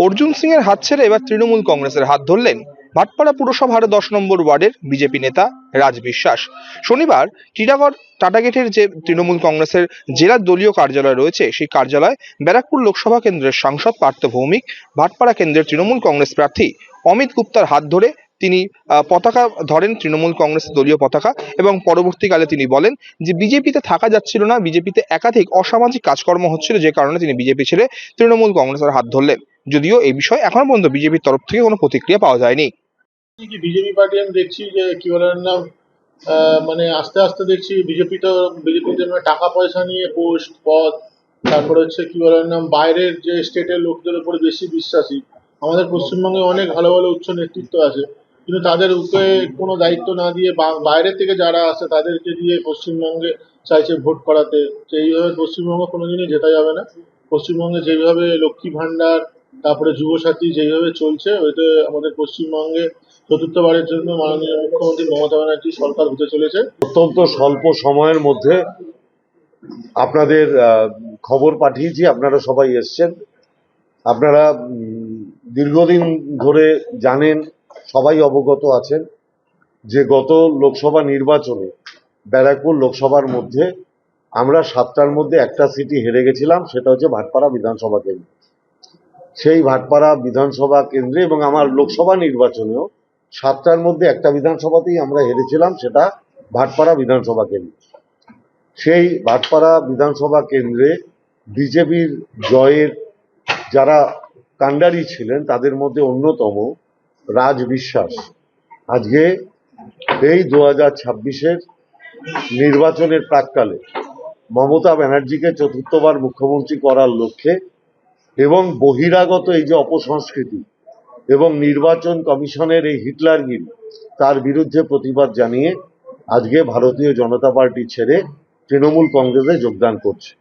অর্জুন সিং এর হাত ছেড়ে এবার তৃণমূল কংগ্রেসের হাত ধরলেন ভাটপাড়া পুরসভার 10 নম্বর ওয়ার্ডের বিজেপি নেতা রাজ বিশ্বাস। শনিবার টিটাগড় টাটাগেটের যে তৃণমূল কংগ্রেসের জেলা দলীয় কার্যালয় রয়েছে সেই কার্যালয় ব্যারাকপুর লোকসভা কেন্দ্রের সাংসদ পার্থ ভৌমিক, ভাটপাড়া কেন্দ্রের তৃণমূল কংগ্রেস প্রার্থী অমিত গুপ্তার হাত ধরে তিনি পতাকা ধরেন, তৃণমূল কংগ্রেসের দলীয় পতাকা, এবং পরবর্তীকালে তিনি বলেন যে বিজেপিতে থাকা যাচ্ছিল না, বিজেপিতে একাধিক অসামাজিক কাজকর্ম হচ্ছিল, যে কারণে তিনি বিজেপি ছেড়ে তৃণমূল কংগ্রেসের হাত ধরলেন। যদিও এই বিষয়ে এখনো পর্যন্ত বিজেপির তরফ থেকে কোনো প্রতিক্রিয়া পাওয়া যায়নি। বিজেপি পার্টি আমি দেখছি যে কি বলে নাম মানে আস্তে আস্তে দেখছি বিজেপিতে টাকা পয়সা নিয়ে পোস্ট পদ, তারপরে হচ্ছে কি বলে নাম বাইরের যে স্টেটের লোকদের উপরে বেশি বিশ্বাসী। আমাদের পশ্চিমবঙ্গে অনেক ভালো ভালো উচ্চ নেতৃত্ব আছে, কিন্তু তাদের উপরে কোনো দায়িত্ব না দিয়ে বাইরে থেকে যারা আসে তাদেরকে দিয়ে পশ্চিমবঙ্গে চাইছে ভোট করাতে। এইভাবে পশ্চিমবঙ্গ কোনোদিনই জেতা যাবে না। পশ্চিমবঙ্গে যেভাবে লক্ষ্মী ভান্ডার, তারপরে যুবসাথী যেভাবে চলছে, ওইতে আমাদের পশ্চিমবঙ্গে চতুর্থবারের জন্য মাননীয় মুখ্যমন্ত্রী মমতা ব্যানার্জি সরকার হতে চলেছে। অত্যন্ত স্বল্প সময়ের মধ্যে আপনাদের খবর পাঠিয়েছি, আপনারা সবাই এসছেন। আপনারা দীর্ঘদিন ধরে জানেন, সবাই অবগত আছেন যে গত লোকসভা নির্বাচনে ব্যারাকপুর লোকসভার মধ্যে আমরা 7টার মধ্যে একটা সিটি হেরে গেছিলাম, সেটা হচ্ছে ভাটপাড়া বিধানসভা কেন্দ্র। সেই ভাটপাড়া বিধানসভা কেন্দ্রে এবং আমার লোকসভা নির্বাচনেও 7টার মধ্যে একটা বিধানসভাতেই আমরা হেরেছিলাম, সেটা ভাটপাড়া বিধানসভা কেন্দ্র। সেই ভাটপাড়া বিধানসভা কেন্দ্রে বিজেপির জয়ের যারা কাণ্ডারি ছিলেন তাদের মধ্যে অন্যতম রাজ বিশ্বাস আজকে এই 2026-এর নির্বাচনের প্রাক্কালে মমতা ব্যানার্জিকে চতুর্থবার মুখ্যমন্ত্রী করার লক্ষ্যে এবং বহিরাগত এই যে অপসংস্কৃতি এবং নির্বাচন কমিশনের এই হিটলারগিরি, তার বিরুদ্ধে প্রতিবাদ জানিয়ে আজকে ভারতীয় জনতা পার্টি ছেড়ে তৃণমূল কংগ্রেসে যোগদান করছে।